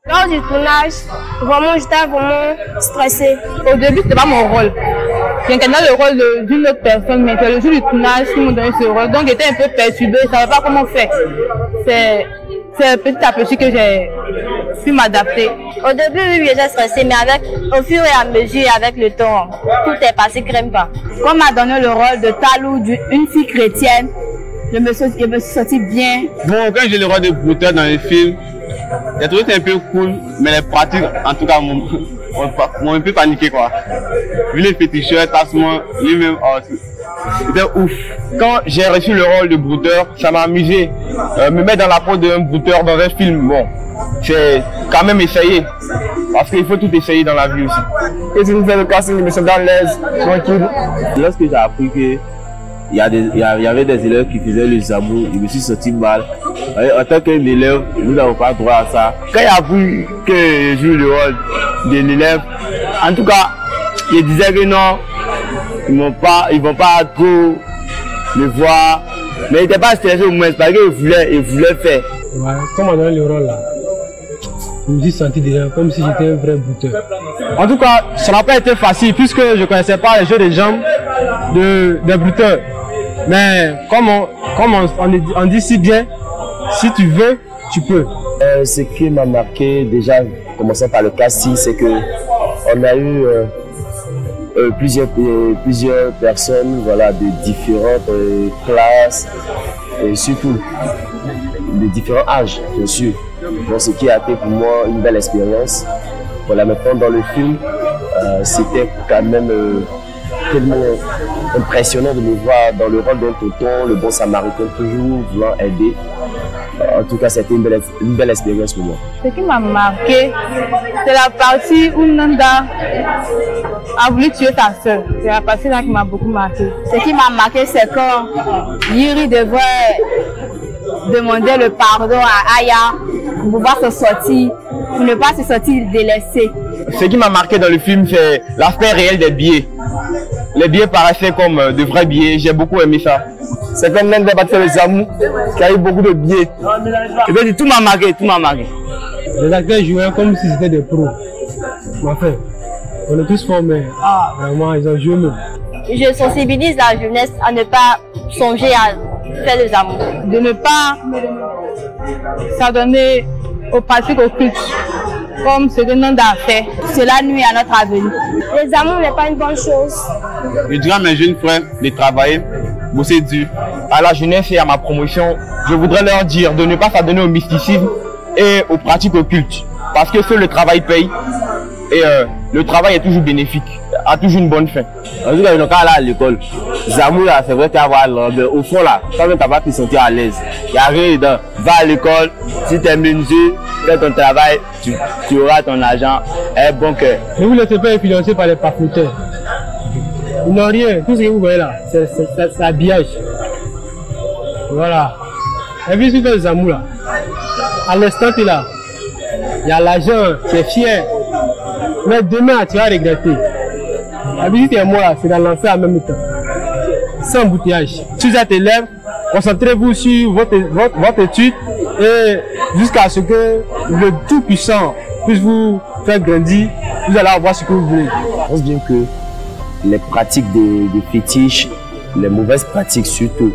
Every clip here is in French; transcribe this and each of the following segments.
Lors du tournage, vraiment, j'étais vraiment stressée. Au début, c'était pas mon rôle. J'incarnais le rôle d'une autre personne, mais c'est le jour du tournage qui m'ont donné ce rôle. Donc, j'étais un peu perturbée, je ne savais pas comment faire. C'est petit à petit que j'ai pu m'adapter. Au début, oui, j'étais stressée, mais au fur et à mesure, avec le temps, tout est passé crème pas. Quand on m'a donné le rôle de Talou, une fille chrétienne, je me suis sentie bien. Bon, quand j'ai le rôle de brouteur dans les films, j'ai trouvé que c'était un peu cool, mais les pratiques, en tout cas, m'ont un peu paniqué, quoi. Vu les féticheurs, Tassement, lui-même, c'était ouf. Quand j'ai reçu le rôle de brouteur, ça m'a amusé. Me mettre dans la peau d'un brouteur dans un film, bon, c'est quand même essayer. Parce qu'il faut tout essayer dans la vie aussi. Et si vous faites le casting, je me sens dans l'aise, tranquille. Lorsque j'ai appris que il y avait des élèves qui faisaient le zamou, je me suis senti mal. En tant qu'élève, nous n'avons pas droit à ça. Quand j'ai appris que je joue le rôle de l'élève, en tout cas, je disais que non, ils vont pas trop le voir. Mais ils n'étaient pas stressés au moins, parce qu'ils voulaient faire. Ouais, comme on a donné le rôle là, je me suis senti déjà comme si j'étais un vrai brouteur. En tout cas, ça n'a pas été facile puisque je ne connaissais pas les jeux de jambes des brouteurs. Mais comme on dit si bien, si tu veux, tu peux. Ce qui m'a marqué déjà, commençant par le casting, c'est que on a eu plusieurs personnes, voilà, de différentes classes et surtout de différents âges, bien sûr. Donc, ce qui a été pour moi une belle expérience. Voilà, maintenant dans le film, c'était quand même tellement impressionnant de me voir dans le rôle d'un tonton, le bon samaritain, toujours voulant aider. En tout cas, c'était une belle expérience pour moi. Ce qui m'a marqué, c'est la partie où Nanda a voulu tuer sa soeur. C'est la partie là qui m'a beaucoup marqué. Ce qui m'a marqué, c'est quand Yuri devrait demander le pardon à Aya pour pouvoir se sortir, pour ne pas se sortir délaissé. Ce qui m'a marqué dans le film, c'est l'aspect réel des billets. Les billets paraissaient comme de vrais billets, j'ai beaucoup aimé ça. C'est comme l'un des bâtisseurs de Zamou qui a eu beaucoup de billets. Et bien, tout m'a marqué, tout m'a marqué. Les acteurs jouaient comme si c'était des pros. Enfin, on est tous formés. Vraiment, ils ont joué nous. Je sensibilise la jeunesse à ne pas songer à faire des amours. De ne pas s'adonner aux pratiques occultes, comme ce que Nanda a fait. Cela nuit à notre avenir. Les amours n'est pas une bonne chose. Je dirais à mes jeunes frères de travailler, bosser dur. À la jeunesse et à ma promotion, je voudrais leur dire de ne pas s'adonner au mysticisme et aux pratiques occultes. Parce que seul le travail paye et le travail est toujours bénéfique, a toujours une bonne fin. En tout cas, ils n'ont qu'à aller à l'école. Zamou là, c'est vrai qu'avoir mais au fond là, quand même tu vas pas te sentir à l'aise. Il n'y a rien dedans. Va à l'école, si tu es menuisier, fais ton travail, tu auras ton argent, un bon cœur. Ne vous laissez pas influencer par les parfumeurs. Ils n'ont rien, tout ce que vous voyez là, c'est l'habillage. Voilà. Et puis si tu fais le Zamou là, à l'instant tu es là, il y a l'argent, tu es fier. Mais demain tu vas regretter. La visite est moi là, c'est dans l'enfer en même temps. Sans embouteillage. Si vous êtes élève, concentrez-vous sur votre étude et jusqu'à ce que le Tout-Puissant puisse vous faire grandir, vous allez avoir ce que vous voulez. Je pense bien que les pratiques des fétiches, les mauvaises pratiques surtout,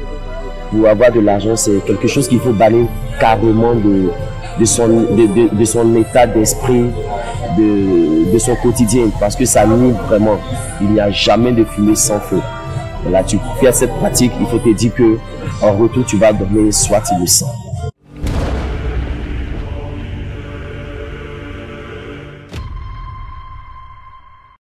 pour avoir de l'argent, c'est quelque chose qu'il faut bannir carrément de son état d'esprit, de son quotidien, parce que ça nuit vraiment. Il n'y a jamais de fumée sans feu. Là, tu fais cette pratique, il faut te dire que en retour, tu vas donner soit le sang.